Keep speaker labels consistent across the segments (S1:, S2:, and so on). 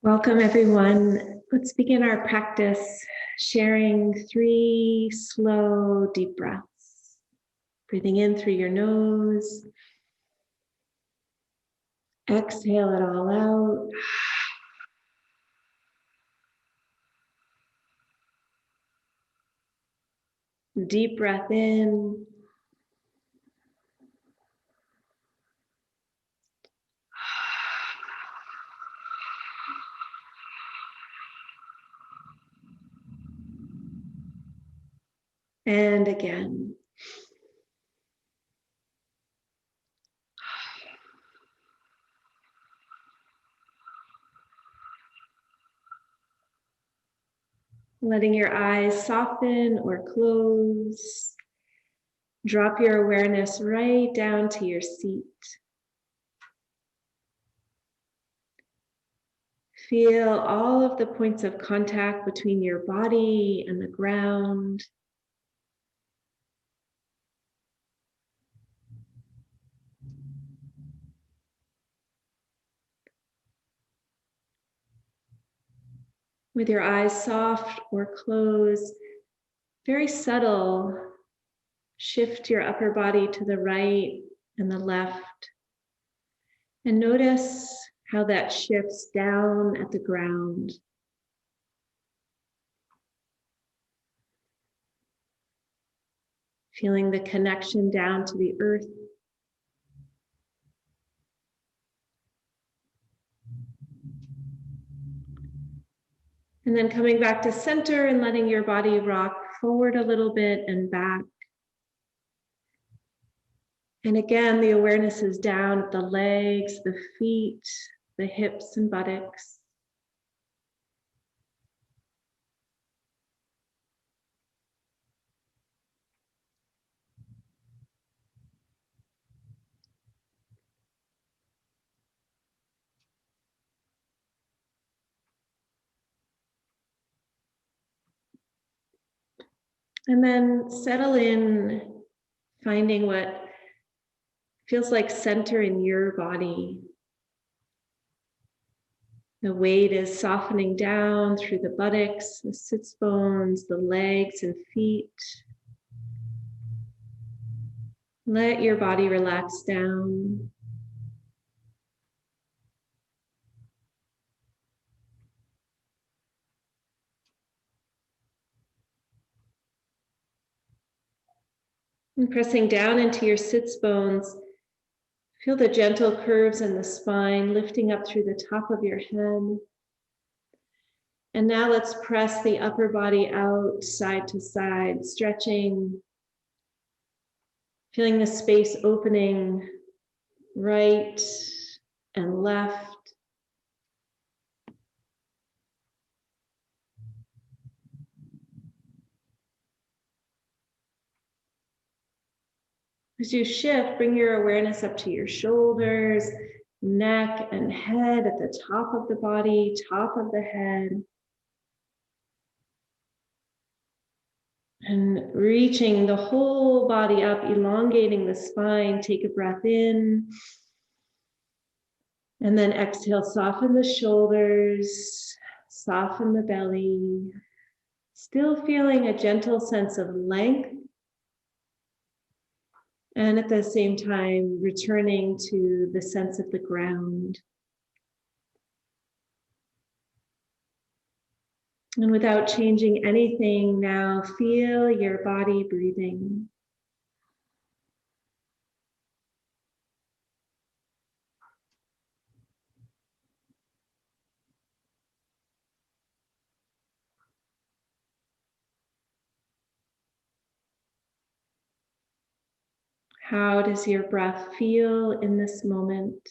S1: Welcome, everyone. Let's begin our practice sharing 3 slow, deep breaths. Breathing in through your nose. Exhale it all out. Deep breath in. And again. Letting your eyes soften or close. Drop your awareness right down to your seat. Feel all of the points of contact between your body and the ground. With your eyes soft or closed, very subtle, shift your upper body to the right and the left. And notice how that shifts down at the ground. Feeling the connection down to the earth. And then coming back to center and letting your body rock forward a little bit and back. And again, the awareness is down at the legs, the feet, the hips and buttocks. And then settle in, finding what feels like center in your body. The weight is softening down through the buttocks, the sits bones, the legs and feet. Let your body relax down. And pressing down into your sits bones, feel the gentle curves in the spine lifting up through the top of your head. And now let's press the upper body out side to side, stretching, feeling the space opening right and left. As you shift, bring your awareness up to your shoulders, neck, and head at the top of the body, top of the head. And reaching the whole body up, elongating the spine. Take a breath in. And then exhale, soften the shoulders, soften the belly. Still feeling a gentle sense of length. And at the same time, returning to the sense of the ground. And without changing anything, now feel your body breathing. How does your breath feel in this moment?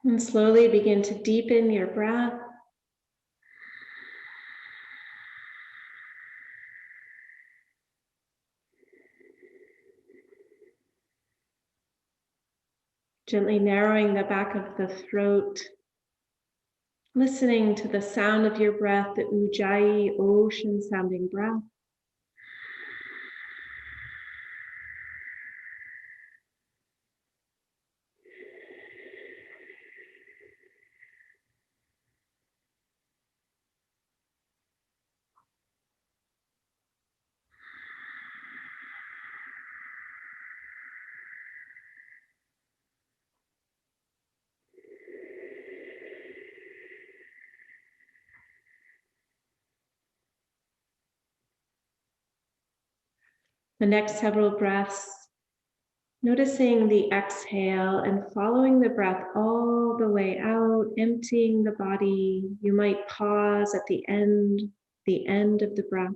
S1: And slowly begin to deepen your breath. Gently narrowing the back of the throat, listening to the sound of your breath, the ujjayi, ocean sounding breath. The next several breaths, noticing the exhale and following the breath all the way out, emptying the body. You might pause at the end of the breath.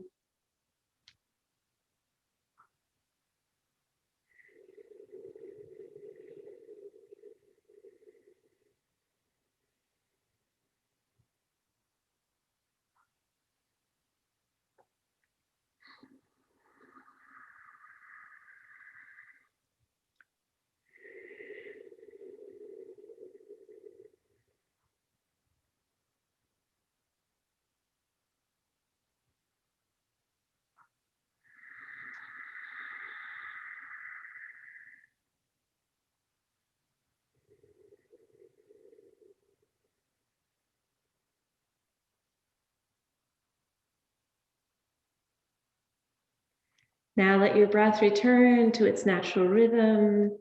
S1: Now let your breath return to its natural rhythm.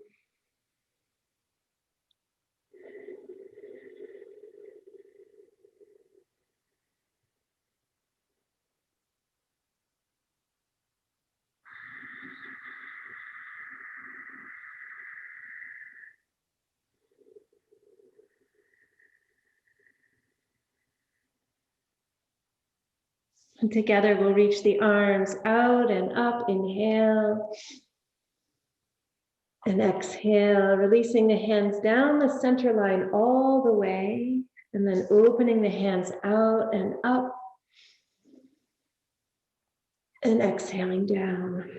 S1: And together we'll reach the arms out and up. Inhale. And exhale, releasing the hands down the center line all the way, and then opening the hands out and up, and exhaling down.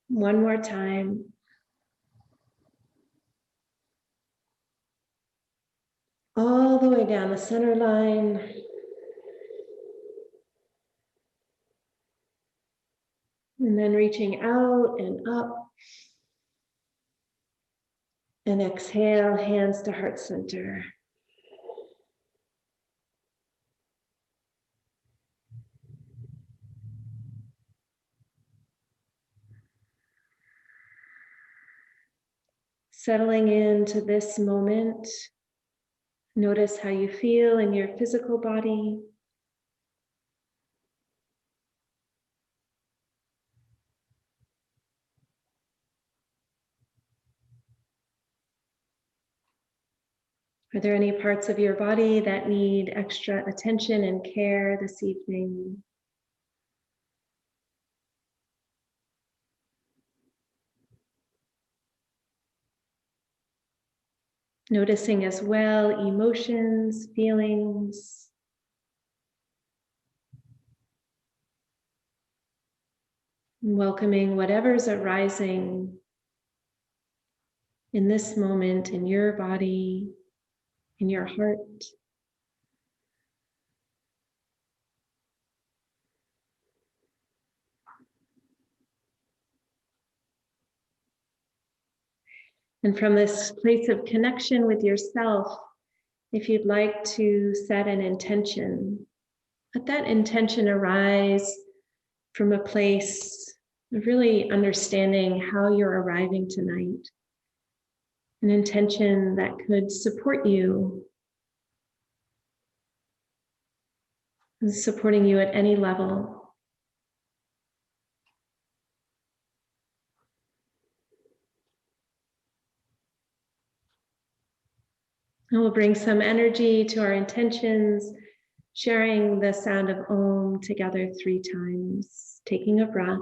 S1: One more time. All the way down the center line. And then reaching out and up. And exhale, hands to heart center. Settling into this moment. Notice how you feel in your physical body. Are there any parts of your body that need extra attention and care this evening? Noticing as well emotions, feelings. Welcoming whatever's arising in this moment in your body, in your heart. And from this place of connection with yourself, if you'd like to set an intention, let that intention arise from a place of really understanding how you're arriving tonight. An intention that could support you, supporting you at any level. And we'll bring some energy to our intentions, sharing the sound of Om together 3 times, taking a breath.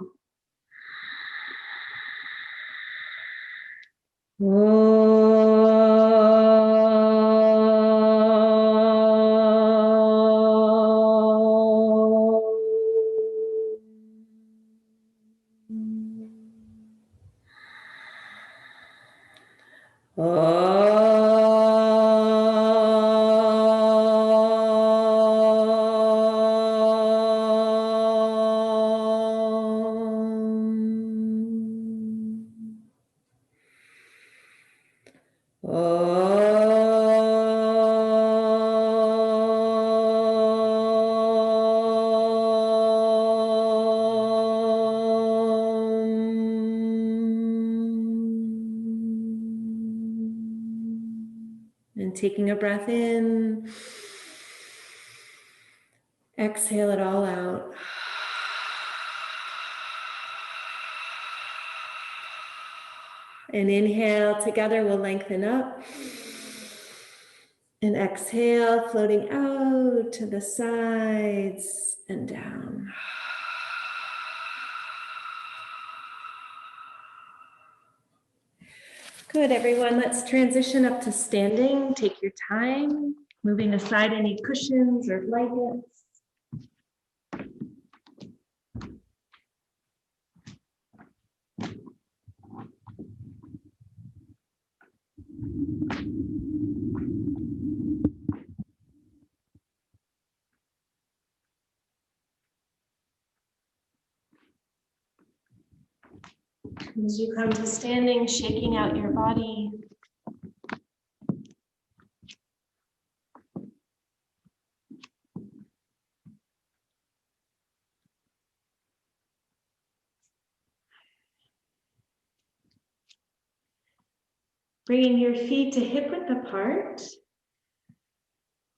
S2: And taking a breath in, exhale it all out. And inhale, together we'll lengthen up. And exhale, floating out to the sides and down. Good, everyone. Let's transition up to standing. Take your time, moving aside any cushions or blankets. As you come to standing, shaking out your body. Bringing your feet to hip width apart.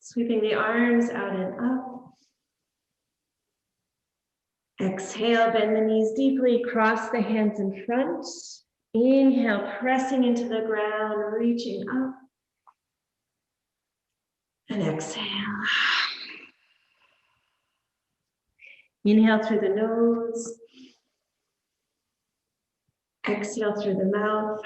S2: Sweeping the arms out and up. Exhale, bend the knees deeply, cross the hands in front. Inhale, pressing into the ground, reaching up. And exhale. Inhale through the nose. Exhale through the mouth.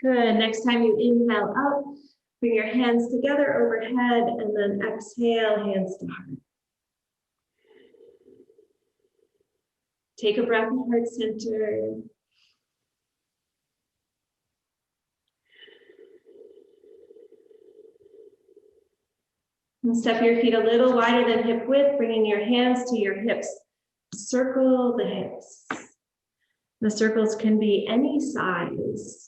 S2: Good. Next time you inhale up, bring your hands together overhead and then exhale, hands to heart. Take a breath in heart center. And step your feet a little wider than hip width, bringing your hands to your hips. Circle the hips. The circles can be any size.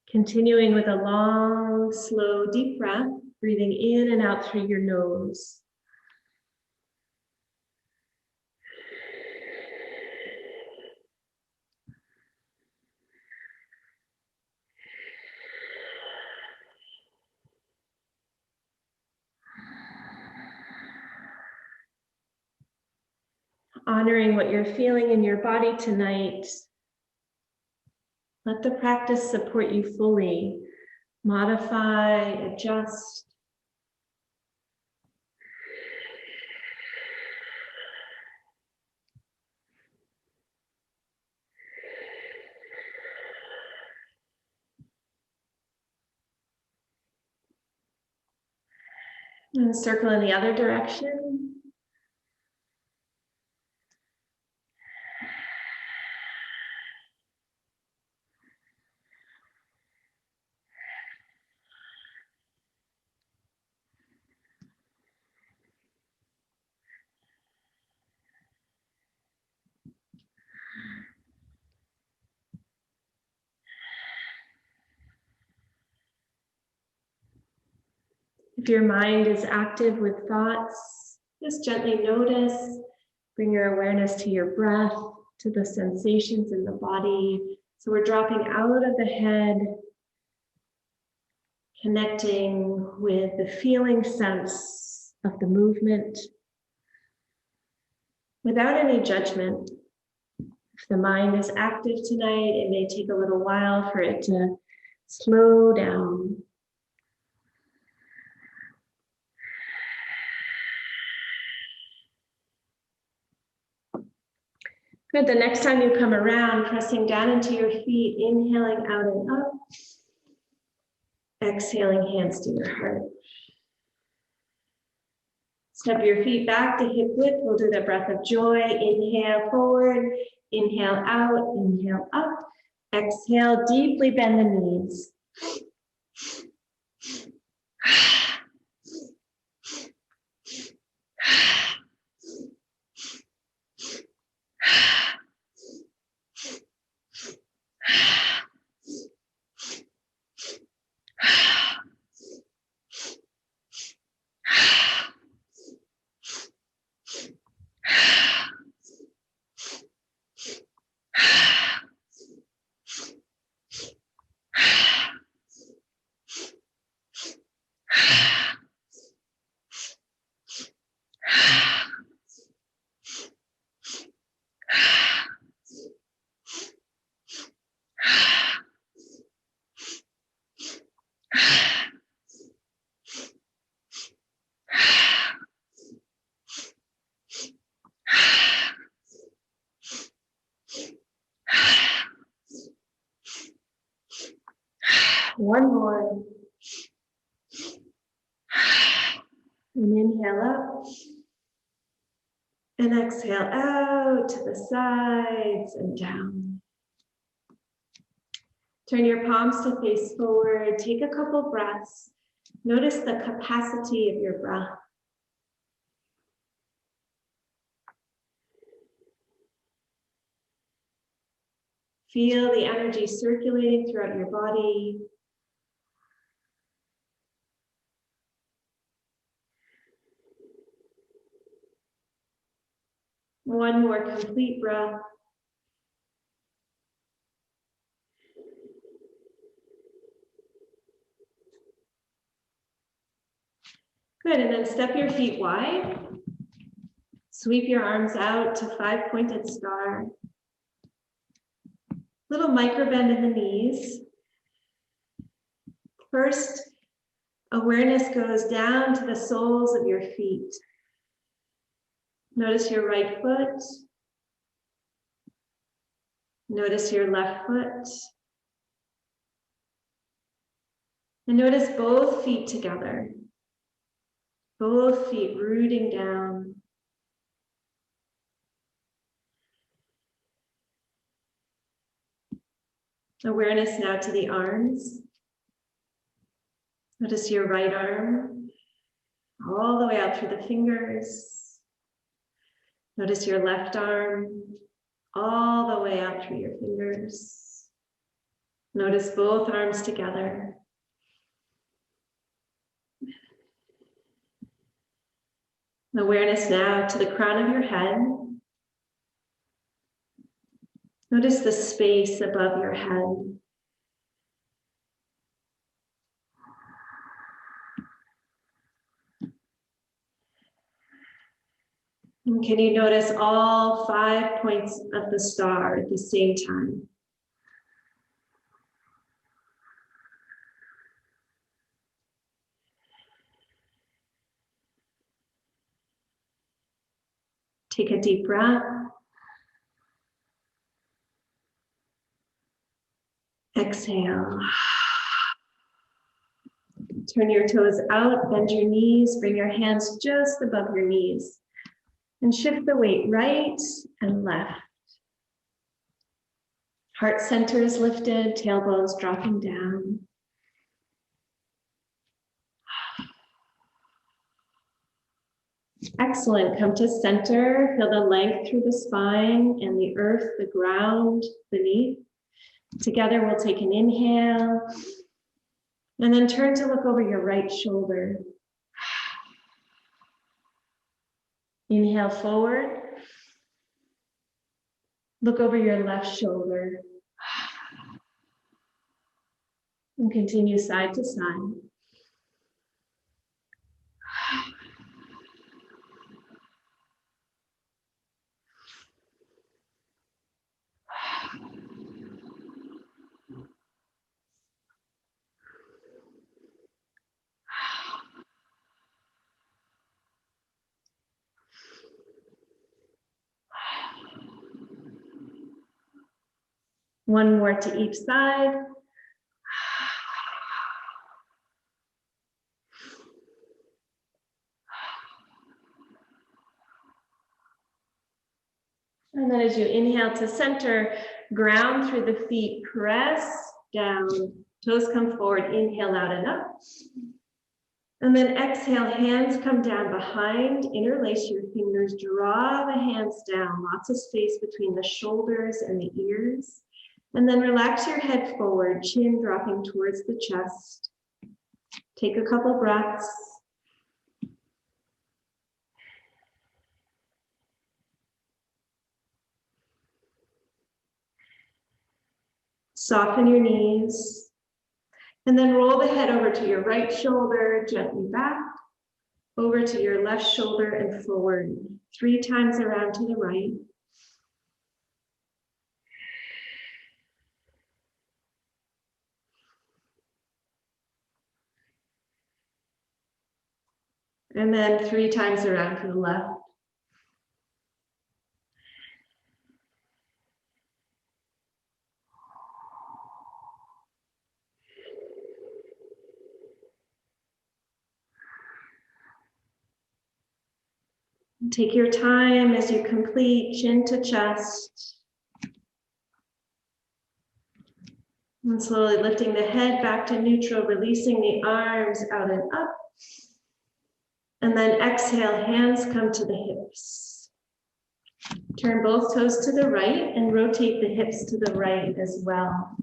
S2: Continuing with a long, slow, deep breath, breathing in and out through your nose. Honoring what you're feeling in your body tonight. Let the practice support you fully. Modify, adjust. And circle in the other direction. If your mind is active with thoughts, just gently notice. Bring your awareness to your breath, to the sensations in the body. So we're dropping out of the head, connecting with the feeling sense of the movement without any judgment. If the mind is active tonight, it may take a little while for it to slow down. Good. The next time you come around, pressing down into your feet, inhaling out and up. Exhaling, hands to your heart. Step your feet back to hip width. We'll do the breath of joy. Inhale forward, inhale out, inhale up. Exhale, deeply bend the knees. One more. And inhale up. And exhale out to the sides and down. Turn your palms to face forward. Take a couple breaths. Notice the capacity of your breath. Feel the energy circulating throughout your body. One more complete breath. Good, and then step your feet wide. Sweep your arms out to five-pointed star. Little micro bend in the knees. First, awareness goes down to the soles of your feet. Notice your right foot. Notice your left foot. And notice both feet together. Both feet rooting down. Awareness now to the arms. Notice your right arm all the way out through the fingers. Notice your left arm all the way out through your fingers. Notice both arms together. Awareness now to the crown of your head. Notice the space above your head. And can you notice all 5 points of the star at the same time? Take a deep breath. Exhale. Turn your toes out, bend your knees, bring your hands just above your knees, and shift the weight right and left. Heart center is lifted, tailbones dropping down. Excellent. Come to center. Feel the length through the spine and the earth, the ground beneath. Together, we'll take an inhale and then turn to look over your right shoulder. Inhale forward. Look over your left shoulder. And continue side to side. One more to each side. And then as you inhale to center, ground through the feet, press down, toes come forward, inhale out and up. And then exhale, hands come down behind, interlace your fingers, draw the hands down, lots of space between the shoulders and the ears. And then relax your head forward, chin dropping towards the chest. Take a couple breaths. Soften your knees. And then roll the head over to your right shoulder, gently back, over to your left shoulder and forward. 3 times around to the right. And then 3 times around to the left. Take your time as you complete chin to chest. And slowly lifting the head back to neutral, releasing the arms out and up. And then exhale, hands come to the hips. Turn both toes to the right and rotate the hips to the right as well.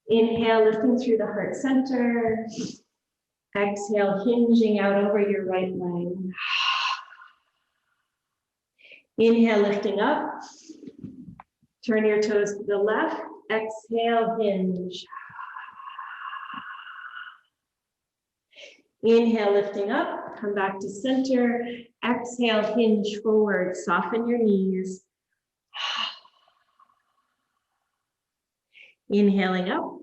S2: Inhale, lifting through the heart center. Exhale, hinging out over your right leg. Inhale, lifting up. Turn your toes to the left. Exhale, hinge. Inhale, lifting up. Come back to center. Exhale, hinge forward. Soften your knees. Inhaling up.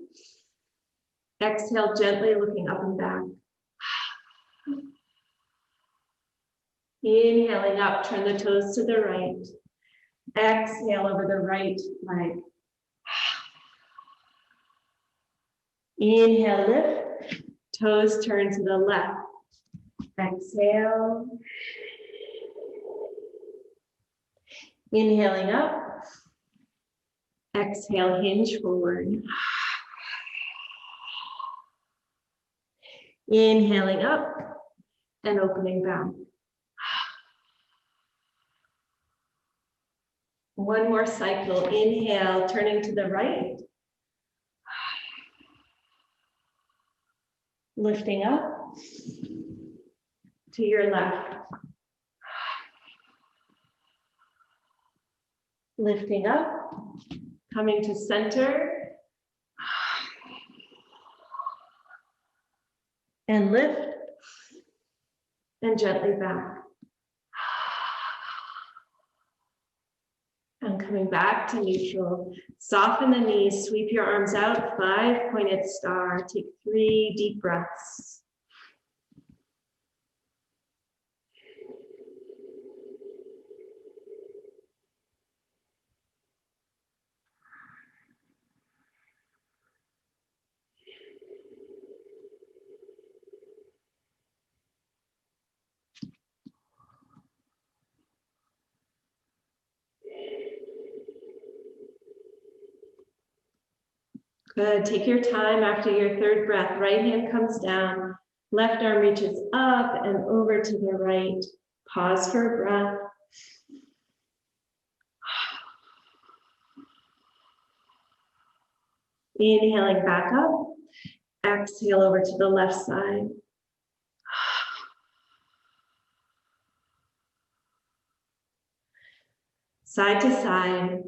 S2: Exhale, gently looking up and back. Inhaling up, turn the toes to the right. Exhale over the right leg. Inhale, lift. Toes turn to the left. Exhale. Inhaling up. Exhale, hinge forward. Inhaling up and opening back. One more cycle. Inhale, turning to the right. Lifting up to your left. Lifting up, coming to center. And lift. And gently back. And coming back to neutral. Soften the knees, sweep your arms out, 5-pointed star. Take 3 deep breaths. Good, take your time after your 3rd breath. Right hand comes down, left arm reaches up and over to the right. Pause for a breath. Inhaling back up. Exhale over to the left side. Side to side.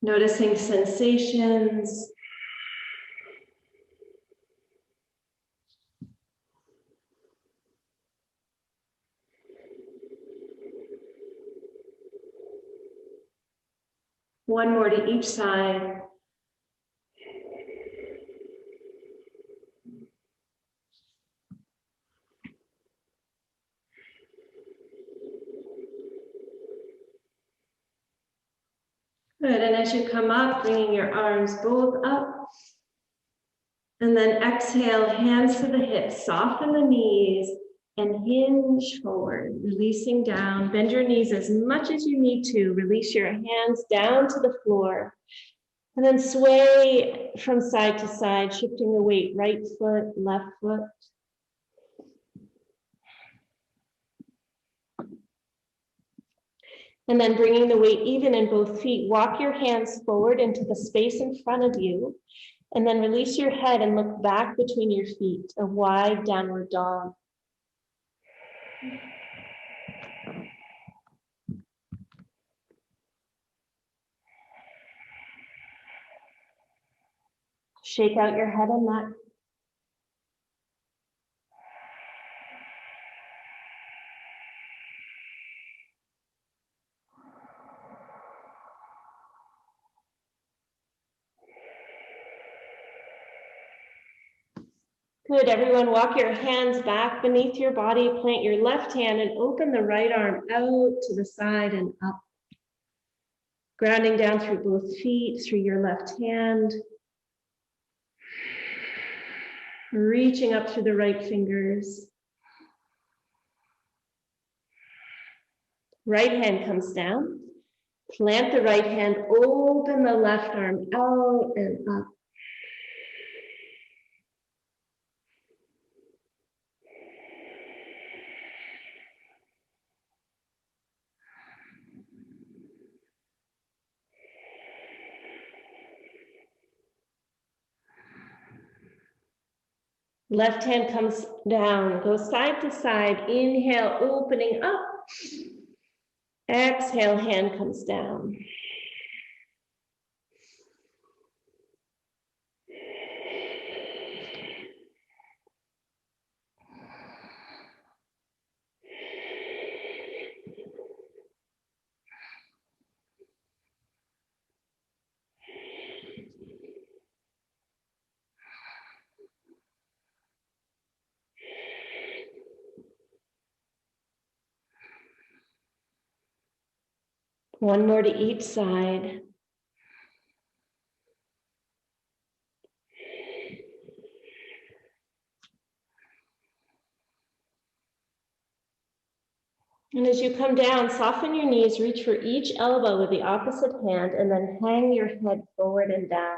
S2: Noticing sensations. One more to each side. Good, and as you come up, bringing your arms both up. And then exhale, hands to the hips, soften the knees and hinge forward, releasing down. Bend your knees as much as you need to. Release your hands down to the floor. And then sway from side to side, shifting the weight, right foot, left foot. And then bringing the weight even in both feet, walk your hands forward into the space in front of you. And then release your head and look back between your feet, a wide downward dog. Shake out your head and neck. Good, everyone, walk your hands back beneath your body, plant your left hand and open the right arm out to the side and up. Grounding down through both feet, through your left hand. Reaching up through the right fingers. Right hand comes down. Plant the right hand, open the left arm out and up. Left hand comes down, go side to side, inhale, opening up. Exhale, hand comes down. One more to each side. And as you come down, soften your knees, reach for each elbow with the opposite hand, and then hang your head forward and down.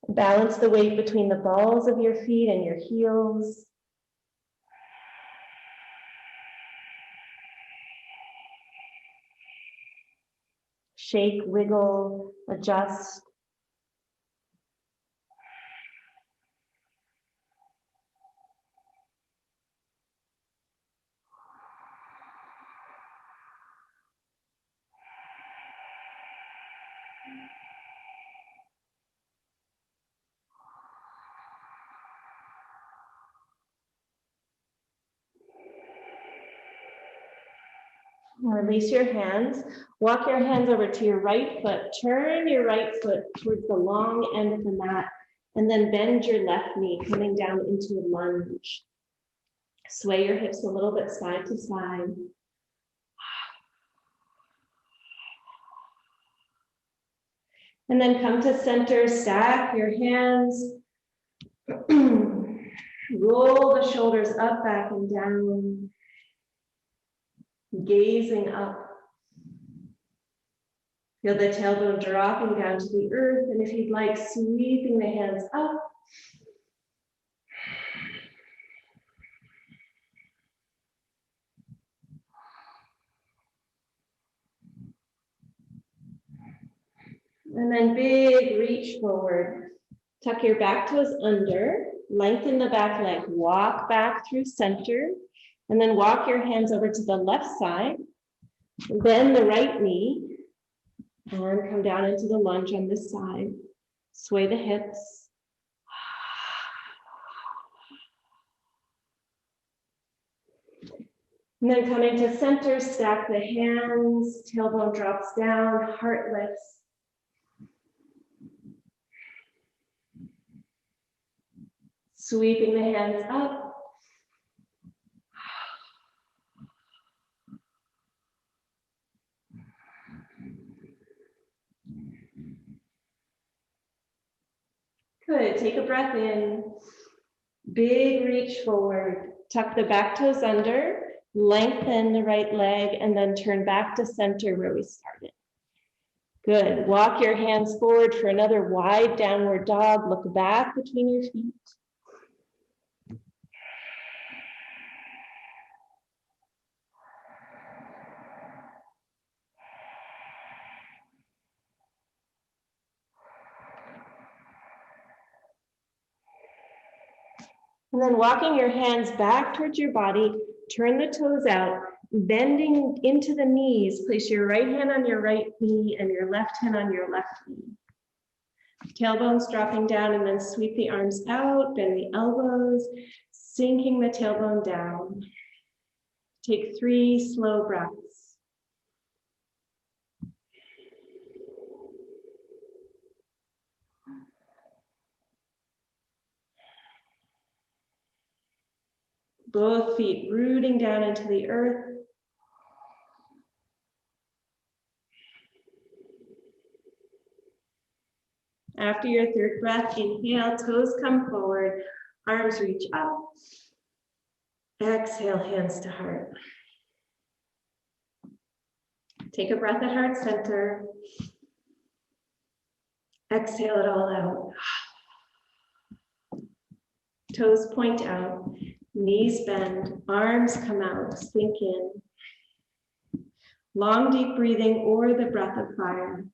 S2: Balance the weight between the balls of your feet and your heels. Shake, wiggle, adjust. Release your hands. Walk your hands over to your right foot. Turn your right foot towards the long end of the mat, and then bend your left knee, coming down into a lunge. Sway your hips a little bit side to side. And then come to center, stack your hands. Roll the shoulders up, back, and down. Gazing up. Feel the tailbone dropping down to the earth, and if you'd like, sweeping the hands up. And then big reach forward. Tuck your back toes under, lengthen the back leg, walk back through center, and then walk your hands over to the left side. Bend the right knee and come down into the lunge on this side. Sway the hips. And then coming to center, stack the hands, tailbone drops down, heart lifts. Sweeping the hands up. Good, take a breath in. Big reach forward. Tuck the back toes under, lengthen the right leg, and then turn back to center where we started. Good, walk your hands forward for another wide downward dog. Look back between your feet. And then walking your hands back towards your body, turn the toes out, bending into the knees. Place your right hand on your right knee and your left hand on your left knee. Tailbones dropping down, and then sweep the arms out, bend the elbows, sinking the tailbone down. Take 3 slow breaths. Both feet rooting down into the earth. After your third breath, inhale, toes come forward, arms reach up. Exhale, hands to heart. Take a breath at heart center. Exhale it all out. Toes point out, knees bend, arms come out, sink in. Long, deep breathing or the breath of fire.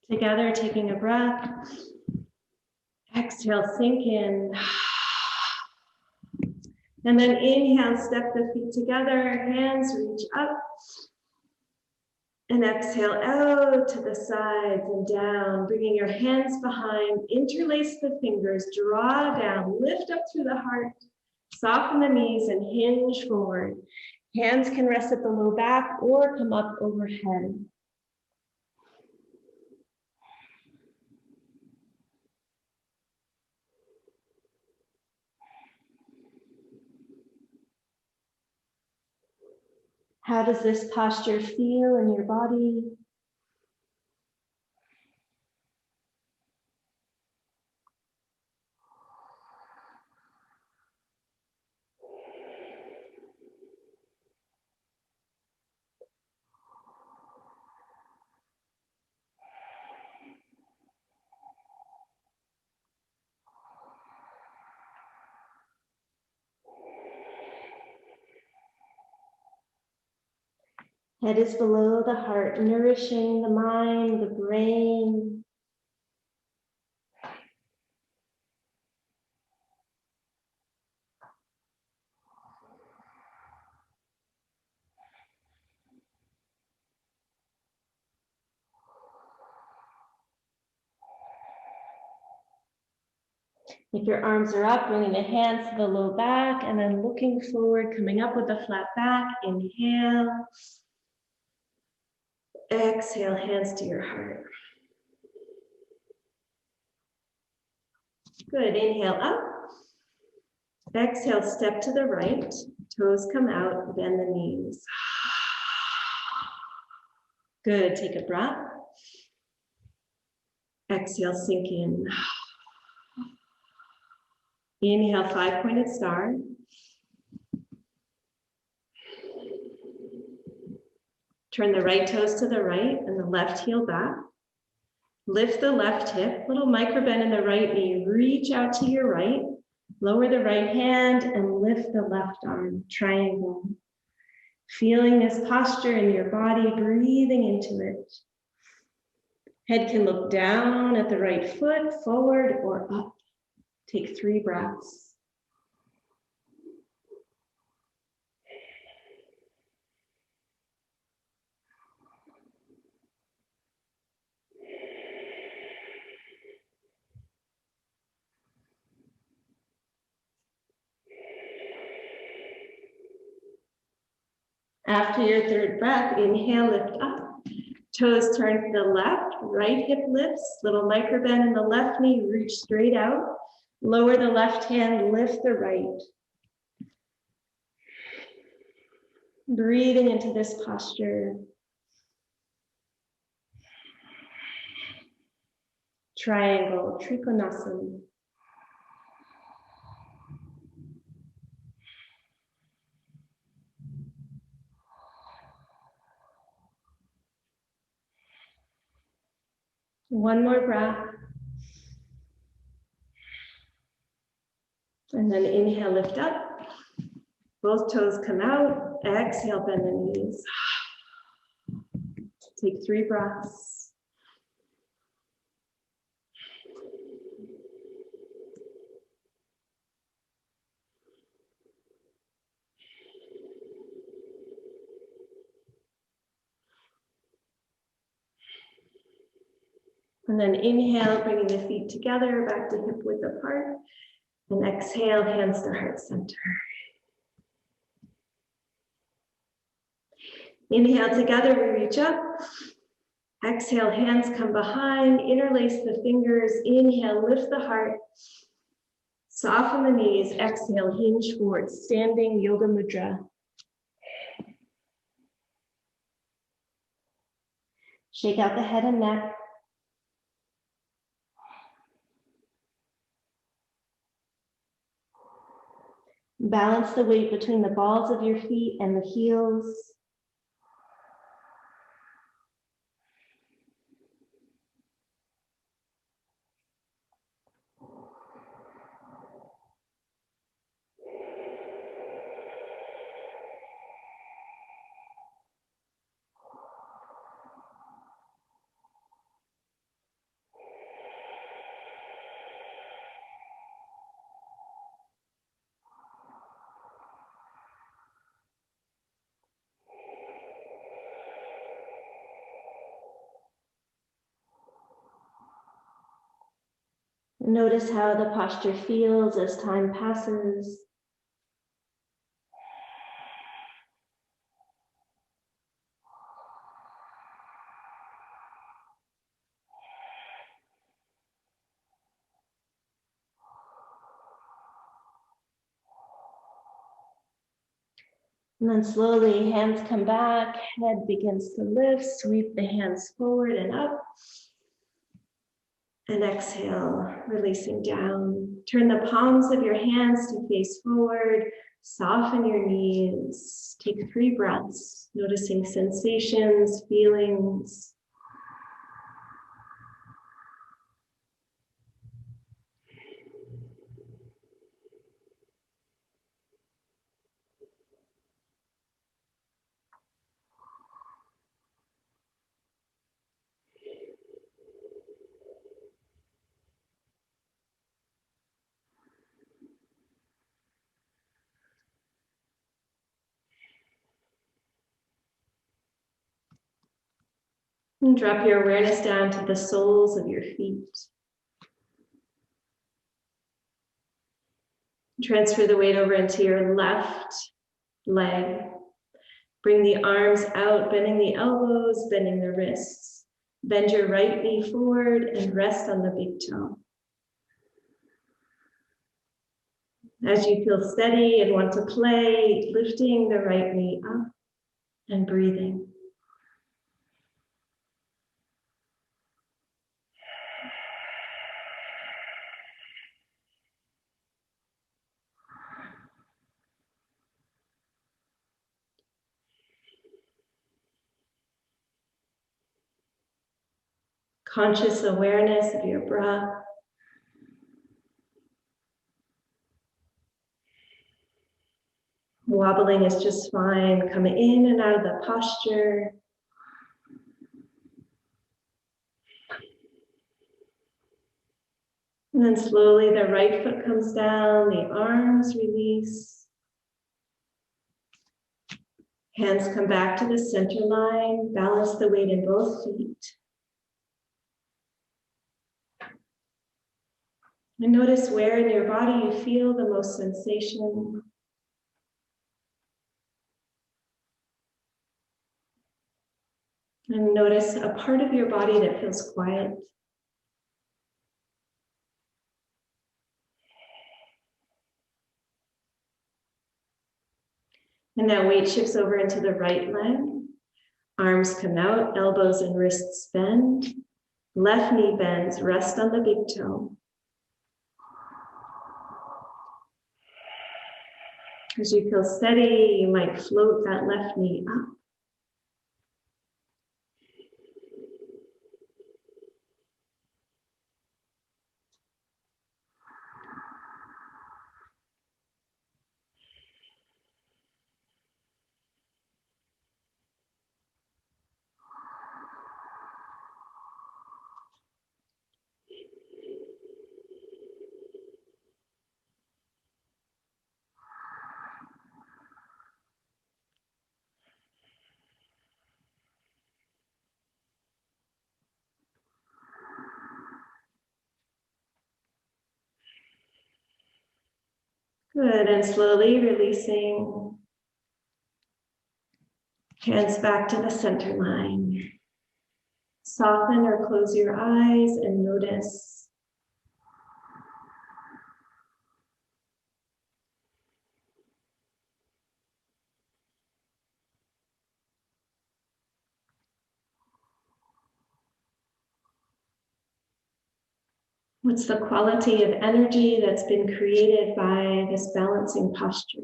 S2: Together, taking a breath. Exhale, sink in. And then inhale, step the feet together, hands reach up. And exhale out to the sides and down, bringing your hands behind, interlace the fingers, draw down, lift up through the heart, soften the knees and hinge forward. Hands can rest at the low back or come up overhead. How does this posture feel in your body? Head is below the heart, nourishing the mind, the brain. If your arms are up, bringing the hands to the low back and then looking forward, coming up with a flat back. Inhale. Exhale, hands to your heart. Good, inhale up. Exhale, step to the right. Toes come out, bend the knees. Good, take a breath. Exhale, sink in. Inhale, 5-pointed star. Turn the right toes to the right and the left heel back. Lift the left hip, little micro bend in the right knee. Reach out to your right. Lower the right hand and lift the left arm, triangle. Feeling this posture in your body, breathing into it. Head can look down at the right foot, forward or up. Take 3 breaths. After your third breath, inhale, lift up. Toes turn to the left, right hip lifts, little micro bend in the left knee, reach straight out. Lower the left hand, lift the right. Breathing into this posture. Triangle, Trikonasana. One more breath. And then inhale, lift up. Both toes come out. Exhale, bend the knees. Take 3 breaths. And then inhale, bringing the feet together, back to hip width apart. And exhale, hands to heart center. Inhale, together we reach up. Exhale, hands come behind, interlace the fingers. Inhale, lift the heart. Soften the knees. Exhale, hinge forward, standing yoga mudra. Shake out the head and neck. Balance the weight between the balls of your feet and the heels. Notice how the posture feels as time passes. And then slowly, hands come back, head begins to lift, sweep the hands forward and up. And exhale, releasing down. Turn the palms of your hands to face forward. Soften your knees. Take 3 breaths, noticing sensations, feelings. And drop your awareness down to the soles of your feet. Transfer the weight over into your left leg. Bring the arms out, bending the elbows, bending the wrists. Bend your right knee forward and rest on the big toe. As you feel steady and want to play, lifting the right knee up and breathing. Conscious awareness of your breath. Wobbling is just fine. Come in and out of the posture. And then slowly the right foot comes down, the arms release. Hands come back to the center line. Balance the weight in both feet. And notice where in your body you feel the most sensation. And notice a part of your body that feels quiet. And that weight shifts over into the right leg. Arms come out, elbows and wrists bend. Left knee bends, rest on the big toe. As you feel steady, you might float that left knee up. Good, and slowly releasing. Hands back to the center line. Soften or close your eyes and notice. What's the quality of energy that's been created by this balancing posture?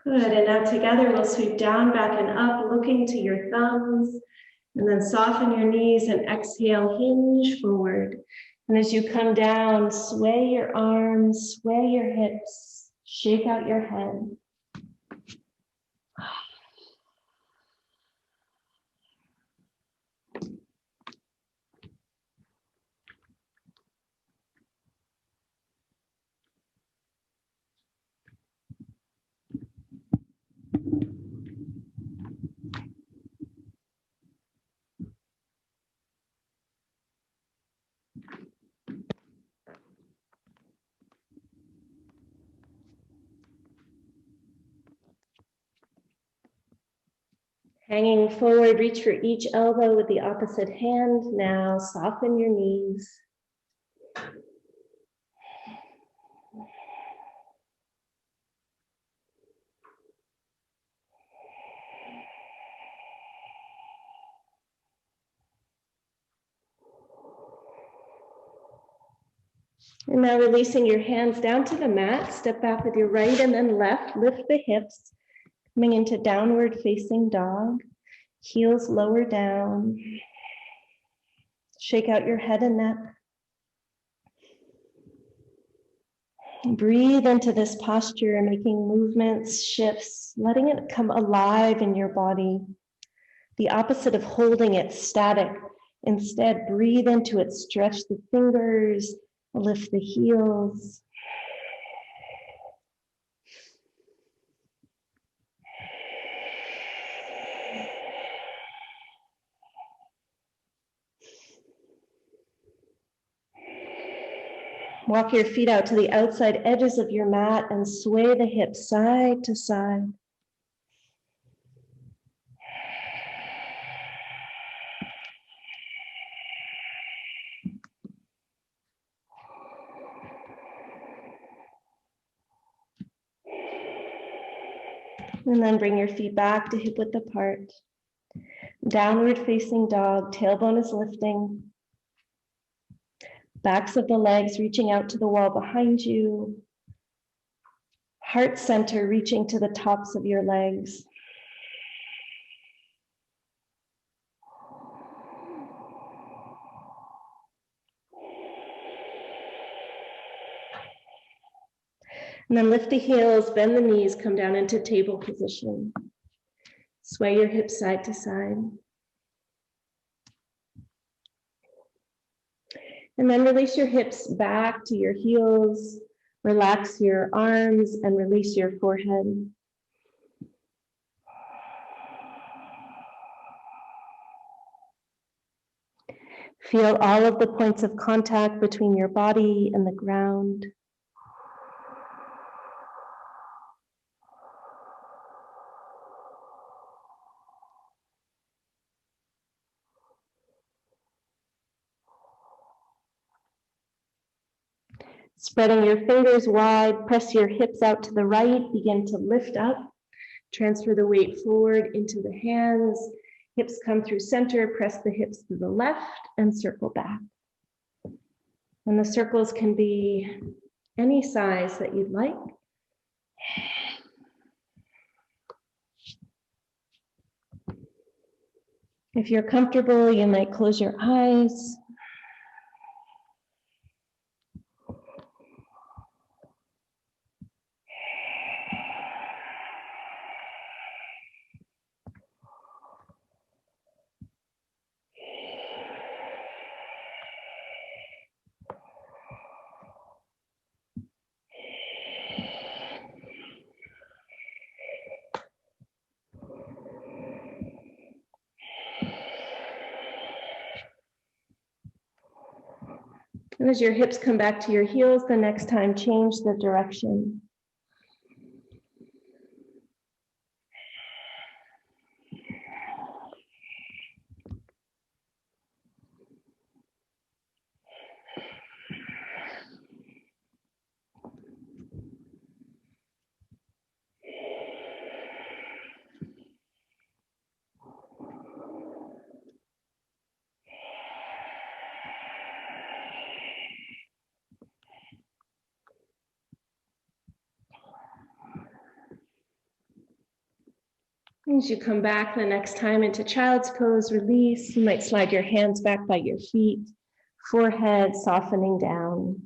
S2: Good, and now together we'll sweep down, back and up, looking to your thumbs, and then soften your knees and exhale, hinge forward. And as you come down, sway your arms, sway your hips, shake out your head. Hanging forward, reach for each elbow with the opposite hand. Now soften your knees. And now releasing your hands down to the mat, step back with your right and then left, lift the hips, coming into downward facing dog, heels lower down. Shake out your head and neck. Breathe into this posture, making movements, shifts, letting it come alive in your body. The opposite of holding it static. Instead, breathe into it, stretch the fingers, lift the heels. Walk your feet out to the outside edges of your mat and sway the hips side to side. And then bring your feet back to hip width apart. Downward facing dog, tailbone is lifting. Backs of the legs reaching out to the wall behind you. Heart center reaching to the tops of your legs. And then lift the heels, bend the knees, come down into table position. Sway your hips side to side. And then release your hips back to your heels. Relax your arms and release your forehead.
S1: Feel all of the points of contact between your body and the ground. Spreading your fingers wide, press your hips out to the right, begin to lift up, transfer the weight forward into the hands, hips come through center, press the hips to the left and circle back. And the circles can be any size that you'd like. If you're comfortable, you might close your eyes. And as your hips come back to your heels, the next time, change the direction. As you come back the next time into child's pose, release. You might slide your hands back by your feet, forehead softening down.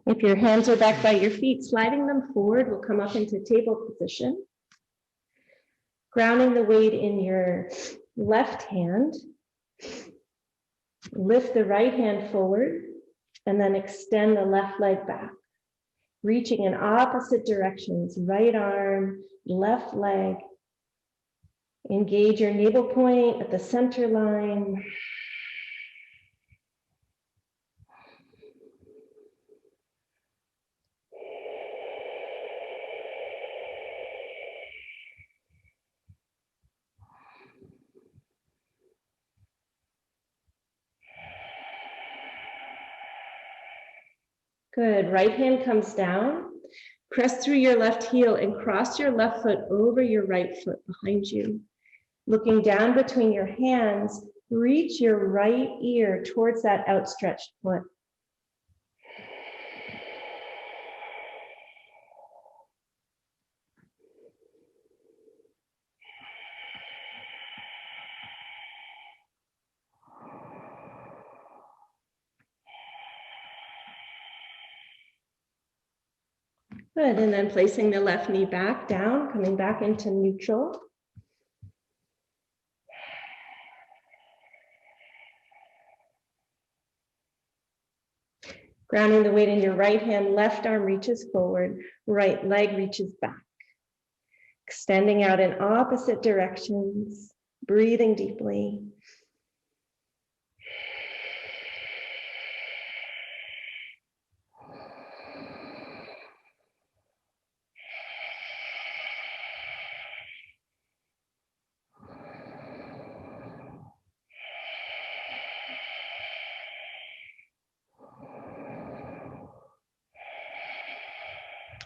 S1: If your hands are back by your feet, sliding them forward, we'll come up into table position. Grounding the weight in your left hand. Lift the right hand forward and then extend the left leg back. Reaching in opposite directions, right arm, left leg. Engage your navel point at the center line. Good, right hand comes down, press through your left heel and cross your left foot over your right foot behind you. Looking down between your hands, reach your right ear towards that outstretched foot. Good, and then placing the left knee back down, coming back into neutral. Grounding the weight in your right hand, left arm reaches forward, right leg reaches back. Extending out in opposite directions, breathing deeply.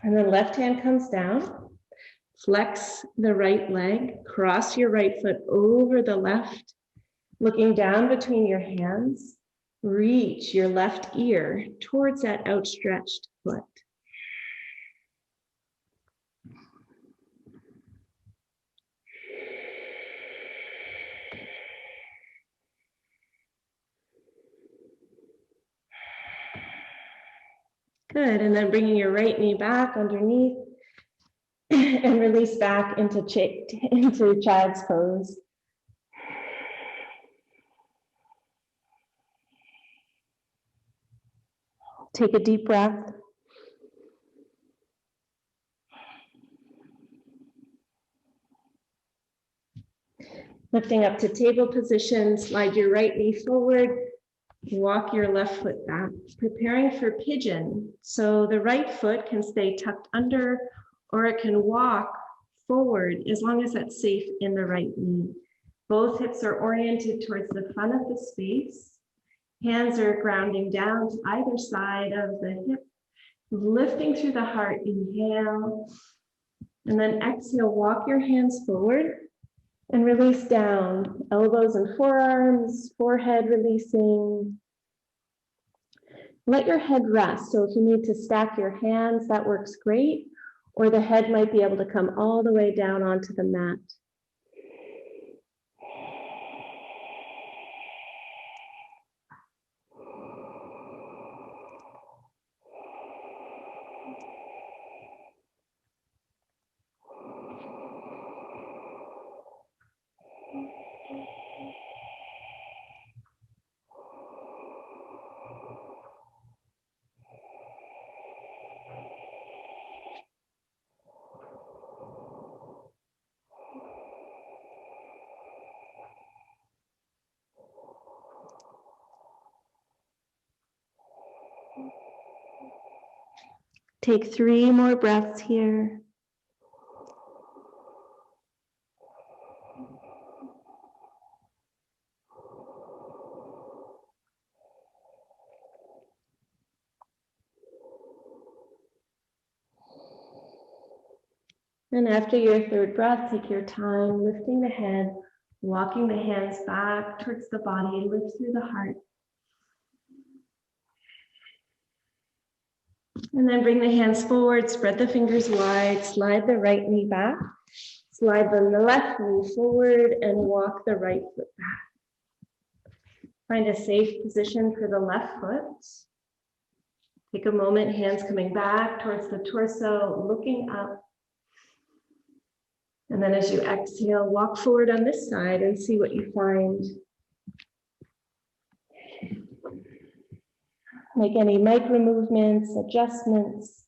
S1: And then left hand comes down, flex the right leg, cross your right foot over the left, looking down between your hands, reach your left ear towards that outstretched foot. Good, and then bringing your right knee back underneath and release back into child's pose. Take a deep breath. Lifting up to table position, slide your right knee forward, walk your left foot back, preparing for pigeon. So the right foot can stay tucked under, or it can walk forward as long as that's safe in the right knee. Both hips are oriented towards the front of the space. Hands are grounding down to either side of the hip, lifting through the heart, inhale. And then exhale, walk your hands forward and release down. Elbows and forearms, forehead releasing. Let your head rest. So if you need to stack your hands, that works great. Or the head might be able to come all the way down onto the mat. Take 3 more breaths here. And after your 3rd breath, take your time lifting the head, walking the hands back towards the body, lift through the heart. And then bring the hands forward, spread the fingers wide, slide the right knee back, slide the left knee forward, and walk the right foot back. Find a safe position for the left foot. Take a moment, hands coming back towards the torso, looking up. And then as you exhale, walk forward on this side and see what you find. Make any micro movements, adjustments.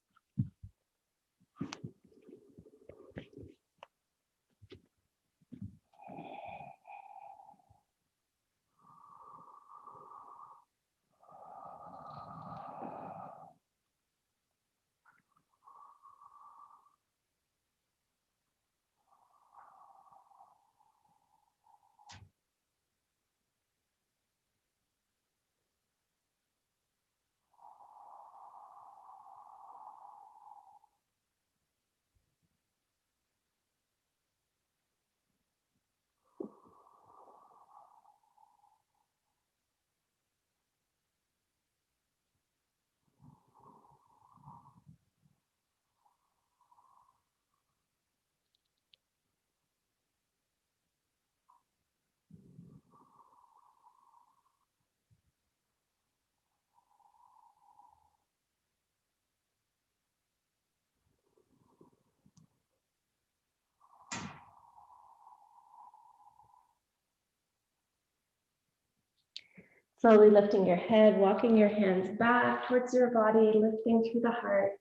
S1: Slowly lifting your head, walking your hands back towards your body, lifting through the heart.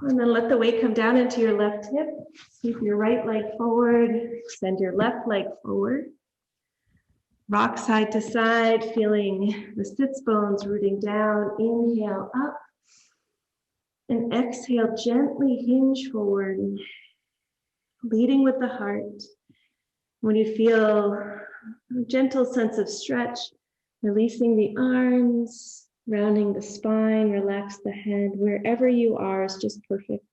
S1: And then let the weight come down into your left hip. Sweep your right leg forward, extend your left leg forward. Rock side to side, feeling the sits bones rooting down. Inhale up. And exhale, gently hinge forward, leading with the heart. When you feel a gentle sense of stretch, releasing the arms, rounding the spine, relax the head. Wherever you are is just perfect.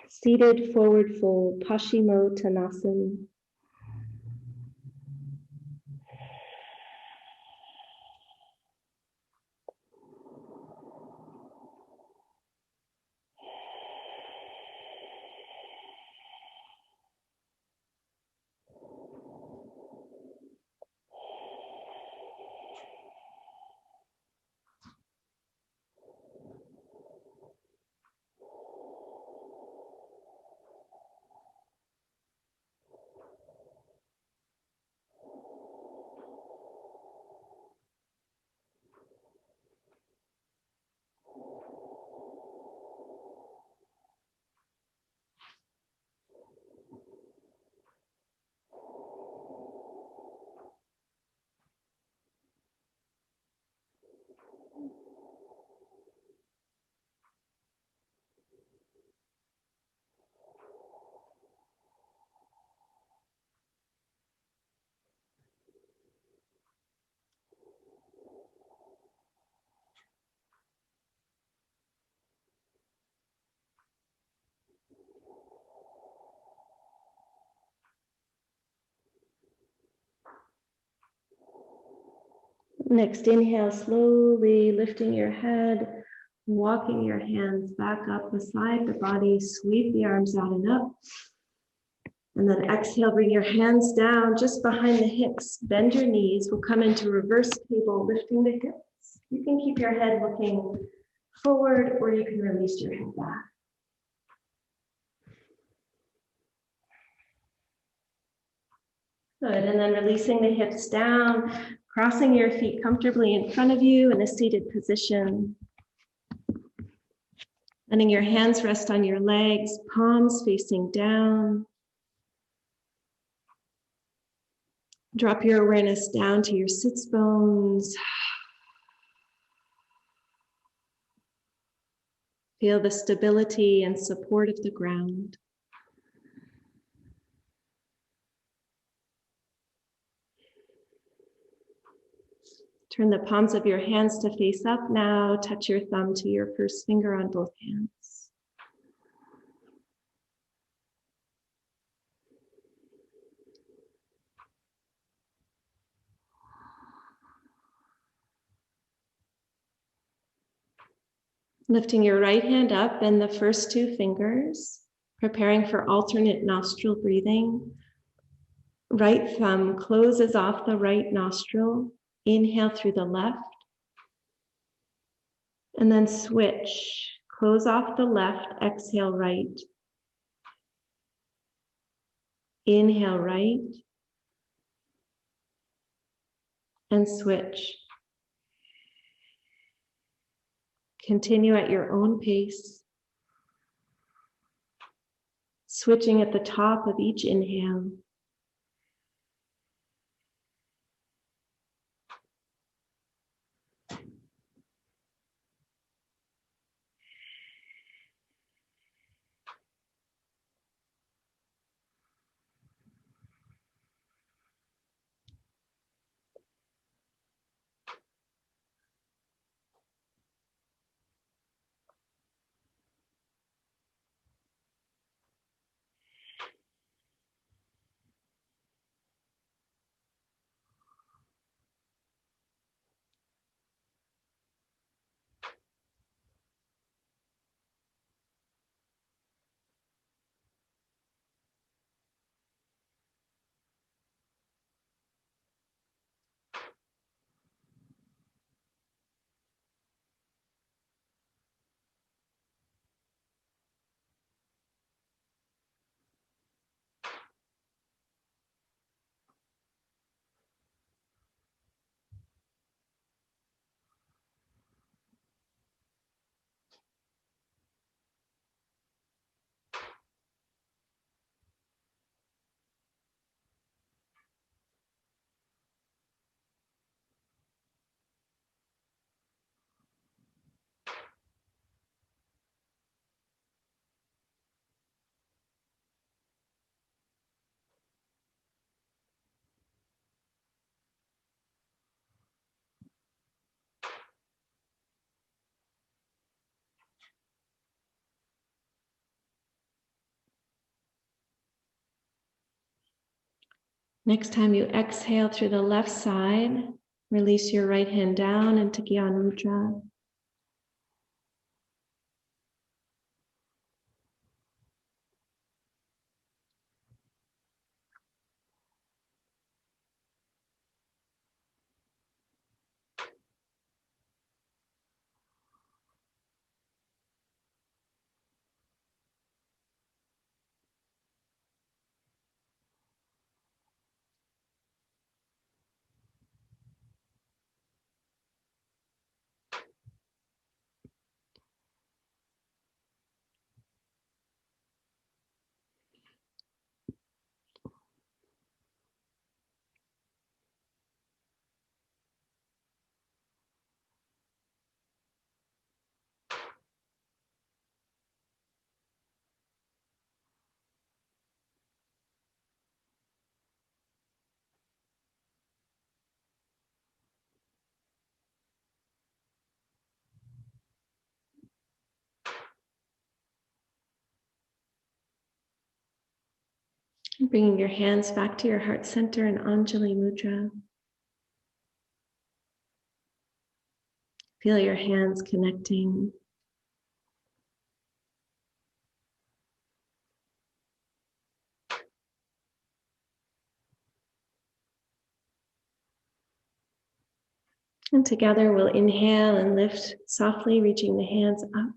S1: Seated forward fold, Paschimottanasana.
S2: Next inhale, slowly lifting your head, walking your hands back up beside the body, sweep the arms out and up. And then exhale, bring your hands down just behind the hips, bend your knees. We'll come into reverse table, lifting the hips. You can keep your head looking forward or you can release your head back. Good, and then releasing the hips down, crossing your feet comfortably in front of you in a seated position. Letting your hands rest on your legs, palms facing down. Drop your awareness down to your sits bones. Feel the stability and support of the ground. Turn the palms of your hands to face up now. Touch your thumb to your first finger on both hands. Lifting your right hand up and the first two fingers, preparing for alternate nostril breathing. Right thumb closes off the right nostril. Inhale through the left. And then switch. Close off the left, exhale right. Inhale right. And switch. Continue at your own pace. Switching at the top of each inhale. Next time you exhale through the left side, release your right hand down into Gyan Mudra. Bringing your hands back to your heart center in Anjali Mudra. Feel your hands connecting. And together we'll inhale and lift softly, reaching the hands up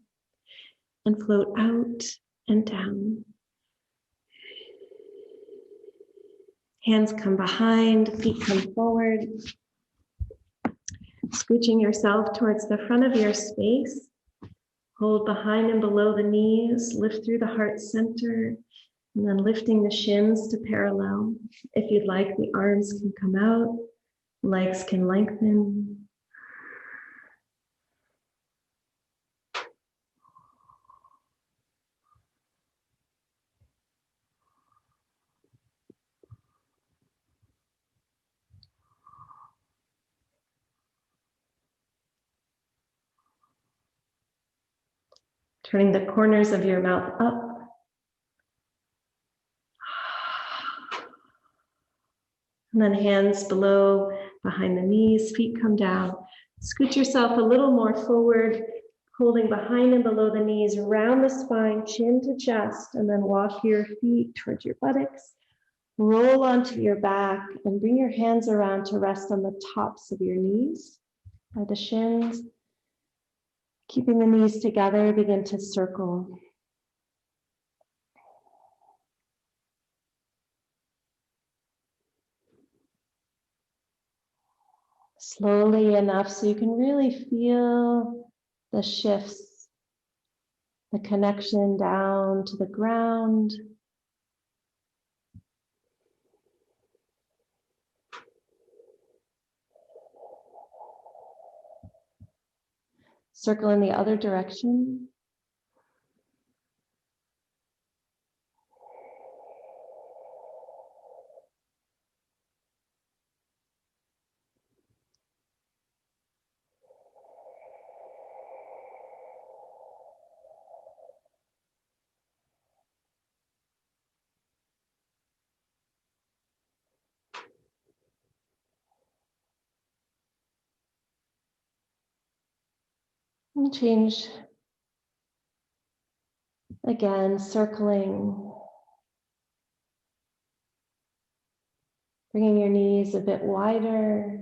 S2: and float out and down. Hands come behind, feet come forward. Scooching yourself towards the front of your space. Hold behind and below the knees, lift through the heart center, and then lifting the shins to parallel. If you'd like, the arms can come out, legs can lengthen. Turning the corners of your mouth up. And then hands below, behind the knees, feet come down. Scoot yourself a little more forward, holding behind and below the knees, round the spine, chin to chest, and then walk your feet towards your buttocks. Roll onto your back and bring your hands around to rest on the tops of your knees by the shins. Keeping the knees together, begin to circle. Slowly enough so you can really feel the shifts, the connection down to the ground. Circle in the other direction. And change again, circling. Bringing your knees a bit wider.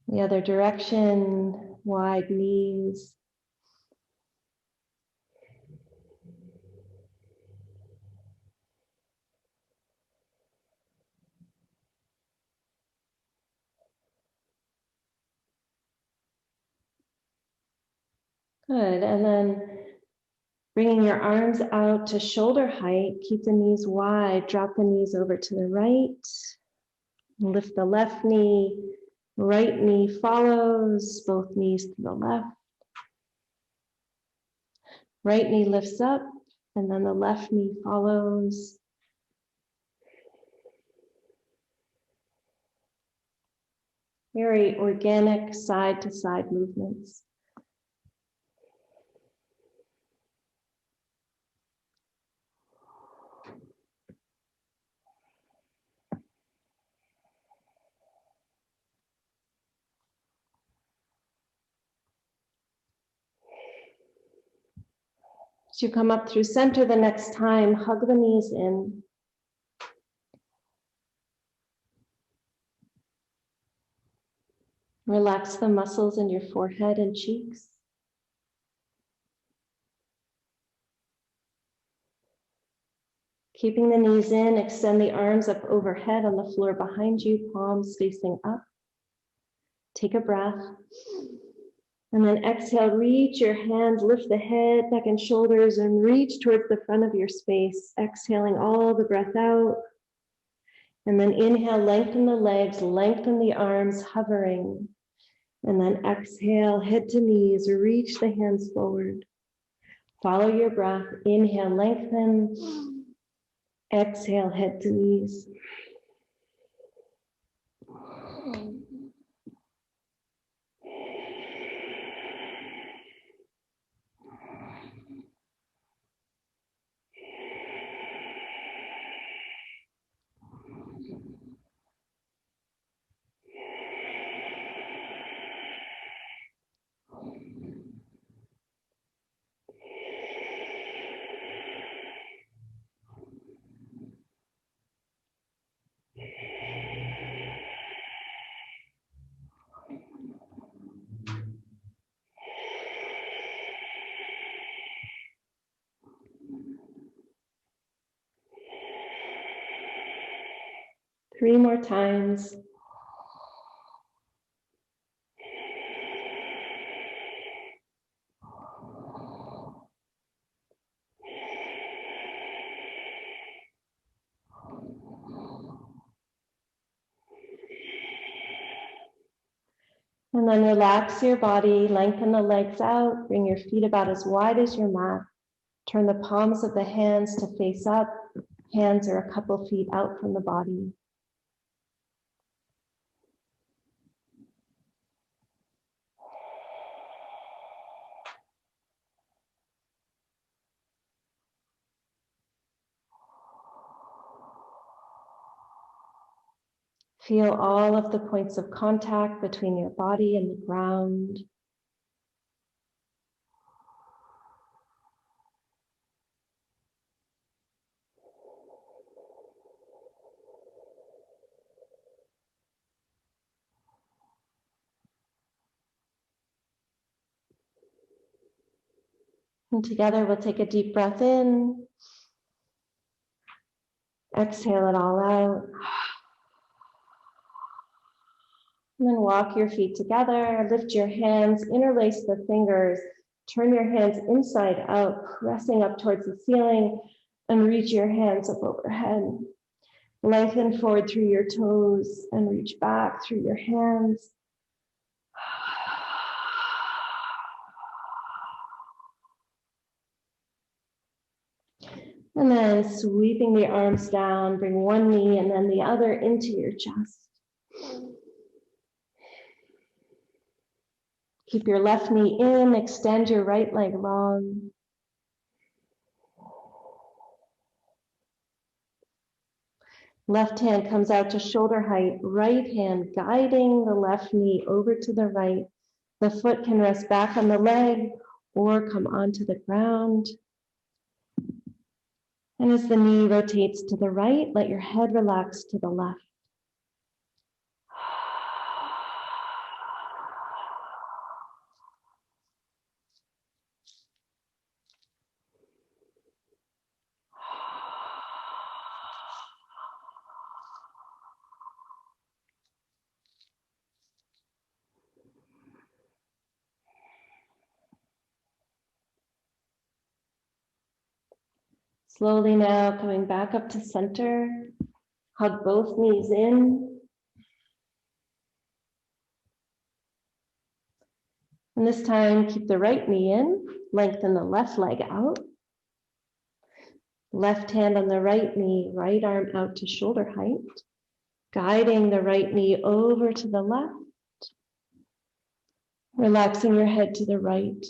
S2: The other direction, wide knees. Good, and then bringing your arms out to shoulder height, keep the knees wide, drop the knees over to the right, lift the left knee, right knee follows, both knees to the left. Right knee lifts up, and then the left knee follows. Very organic side to side movements. As you come up through center the next time, hug the knees in. Relax the muscles in your forehead and cheeks. Keeping the knees in, extend the arms up overhead on the floor behind you, palms facing up. Take a breath. And then exhale, reach your hands, lift the head, neck, and shoulders, and reach towards the front of your space, exhaling all the breath out. And then inhale, lengthen the legs, lengthen the arms, hovering. And then exhale, head to knees, reach the hands forward. Follow your breath, inhale, lengthen. Exhale, head to knees. 3 more times. And then relax your body, lengthen the legs out, bring your feet about as wide as your mat. Turn the palms of the hands to face up. Hands are a couple feet out from the body. Feel all of the points of contact between your body and the ground. And together we'll take a deep breath in. Exhale it all out. And then walk your feet together, lift your hands, interlace the fingers, turn your hands inside out, pressing up towards the ceiling, and reach your hands up overhead. Lengthen forward through your toes and reach back through your hands. And then sweeping the arms down, bring one knee and then the other into your chest. Keep your left knee in, extend your right leg long. Left hand comes out to shoulder height, right hand guiding the left knee over to the right. The foot can rest back on the leg or come onto the ground. And as the knee rotates to the right, let your head relax to the left. Slowly now coming back up to center. Hug both knees in. And this time, keep the right knee in, lengthen the left leg out. Left hand on the right knee, right arm out to shoulder height, guiding the right knee over to the left, relaxing your head to the right.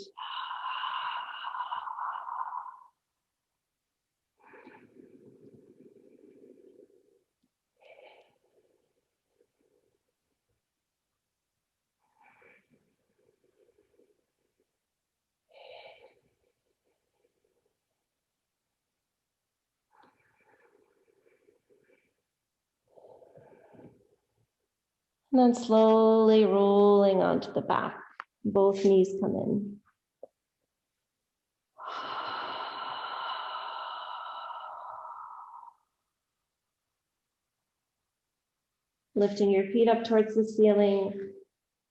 S2: And then slowly rolling onto the back. Both knees come in. Lifting your feet up towards the ceiling,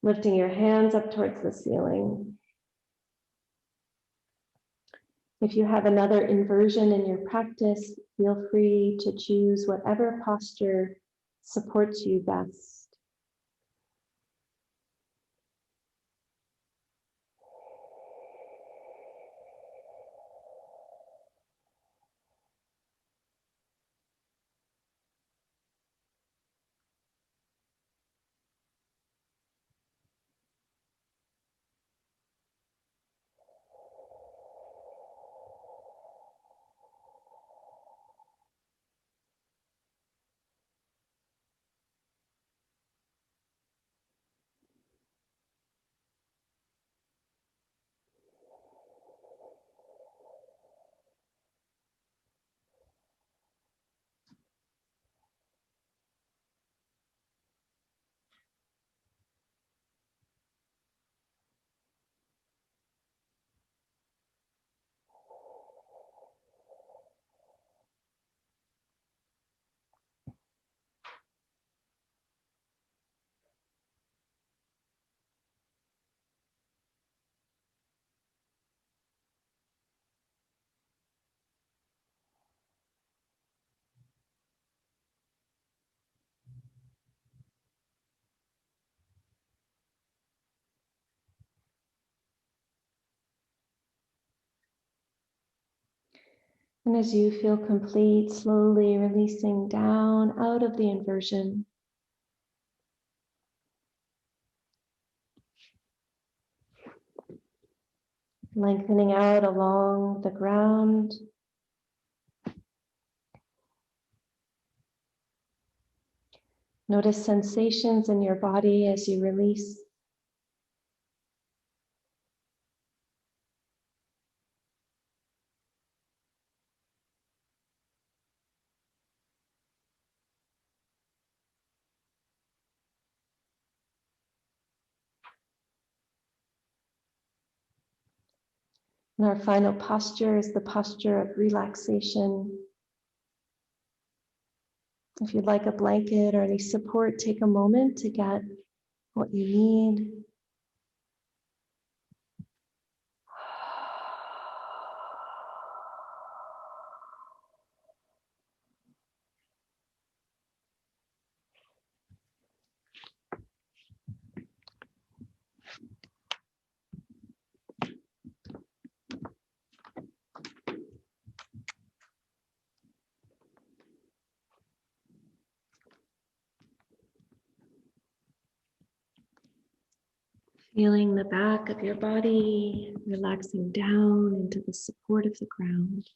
S2: lifting your hands up towards the ceiling. If you have another inversion in your practice, feel free to choose whatever posture supports you best.
S1: And as you feel complete, slowly releasing down out of the inversion. Lengthening out along the ground. Notice sensations in your body as you release. And our final posture is the posture of relaxation. If you'd like a blanket or any support, take a moment to get what you need. Feeling the back of your body, relaxing down into the support of the ground.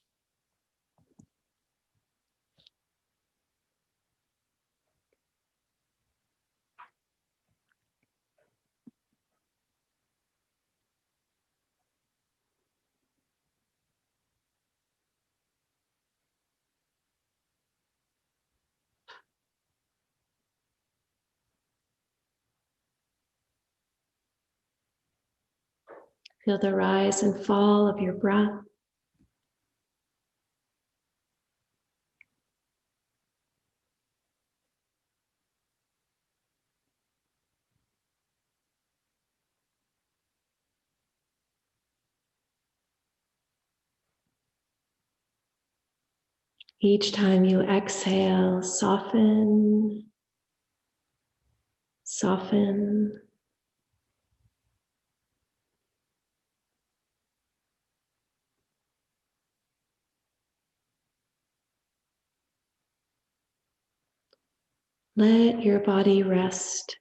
S1: Feel the rise and fall of your breath. Each time you exhale, soften, soften. Let your body rest.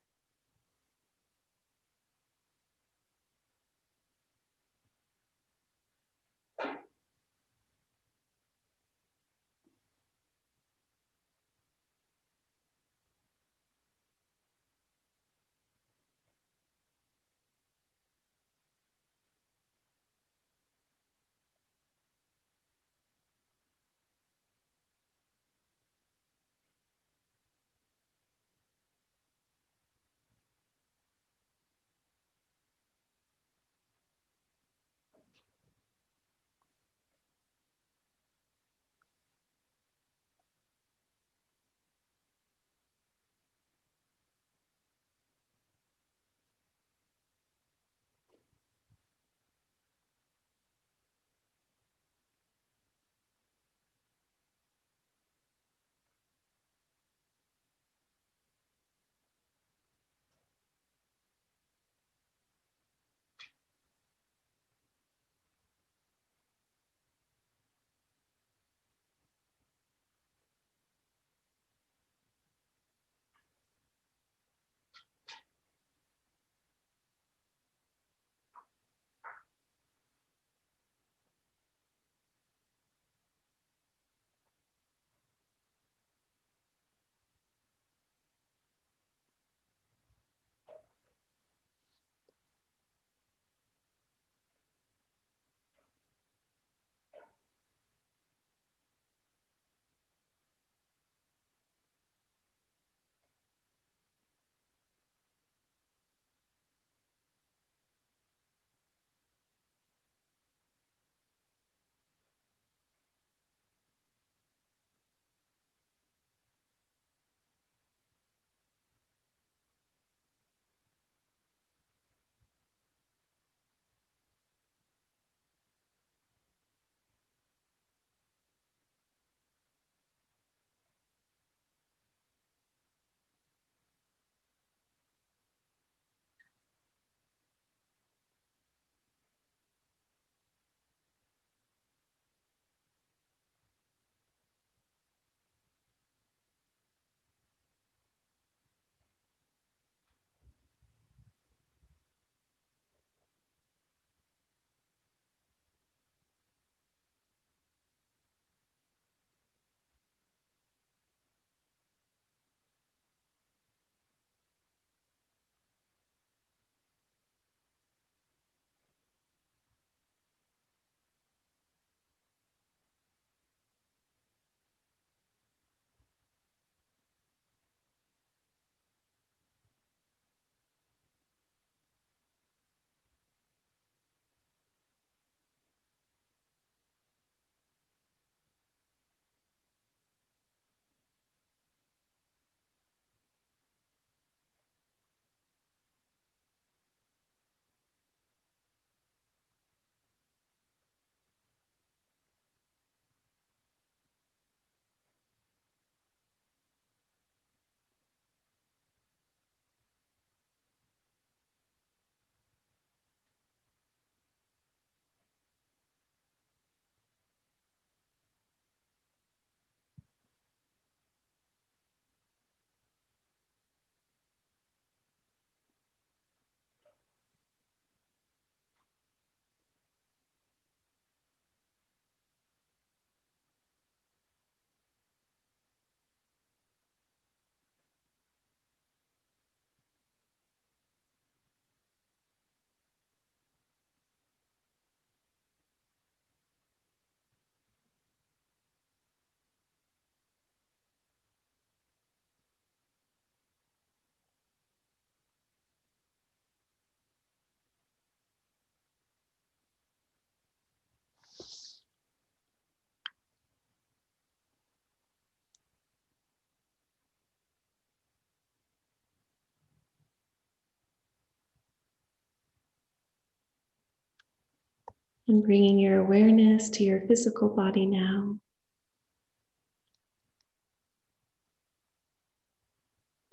S1: And bringing your awareness to your physical body now.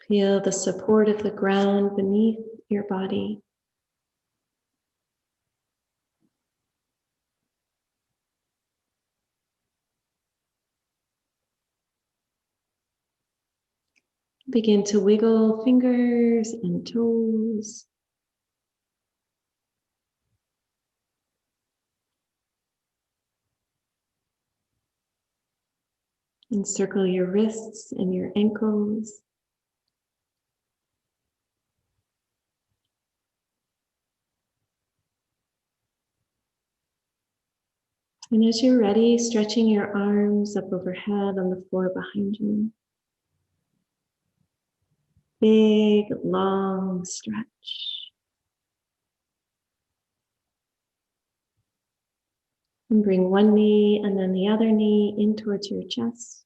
S1: Feel the support of the ground beneath your body. Begin to wiggle fingers and toes. Encircle your wrists and your ankles. And as you're ready, stretching your arms up overhead on the floor behind you. Big, long stretch. And bring one knee and then the other knee in towards your chest.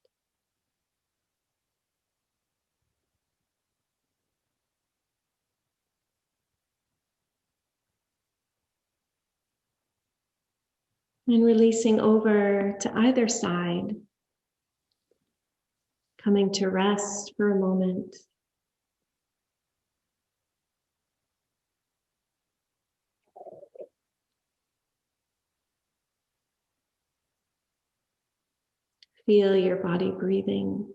S1: And releasing over to either side, coming to rest for a moment. Feel your body breathing.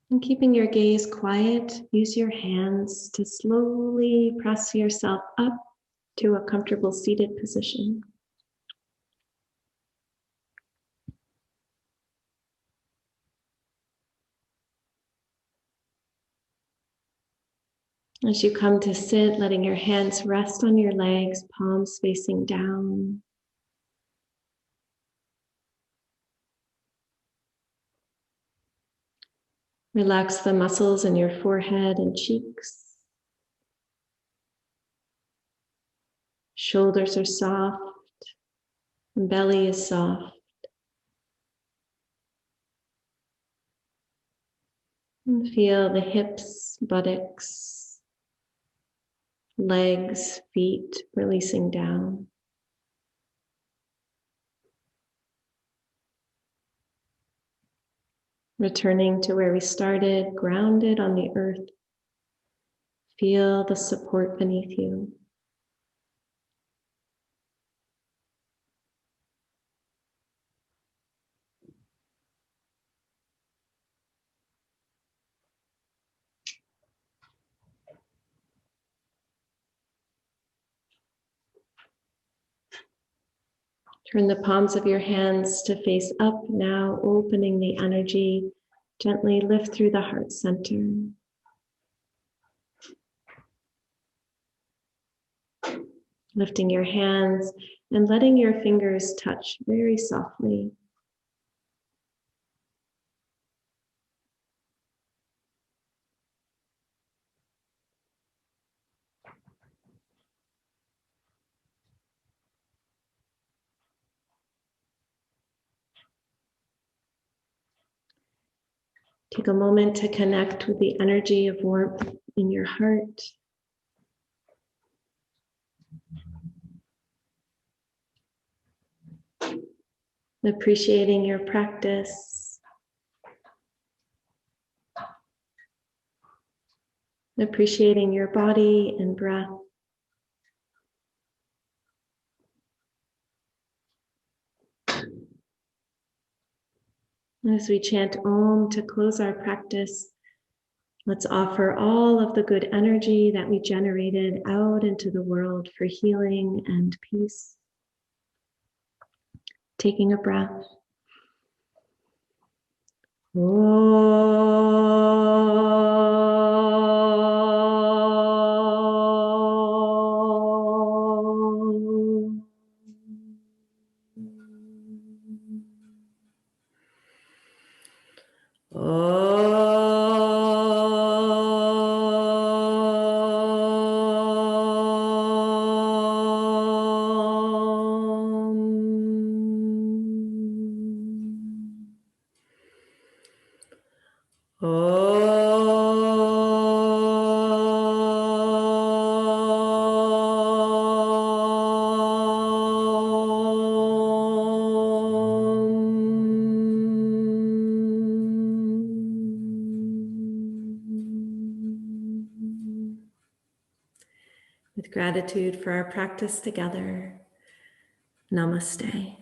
S1: And keeping your gaze quiet, use your hands to slowly press yourself up to a comfortable seated position. As you come to sit, letting your hands rest on your legs, palms facing down. Relax the muscles in your forehead and cheeks. Shoulders are soft, and belly is soft. And feel the hips, buttocks, legs, feet releasing down. Returning to where we started, grounded on the earth. Feel the support beneath you. Turn the palms of your hands to face up now, opening the energy. Gently lift through the heart center. Lifting your hands and letting your fingers touch very softly. Take a moment to connect with the energy of warmth in your heart. Appreciating your practice. Appreciating your body and breath. As we chant Om to close our practice, let's offer all of the good energy that we generated out into the world for healing and peace. Taking a breath. Oh.
S2: With gratitude for our practice together, namaste.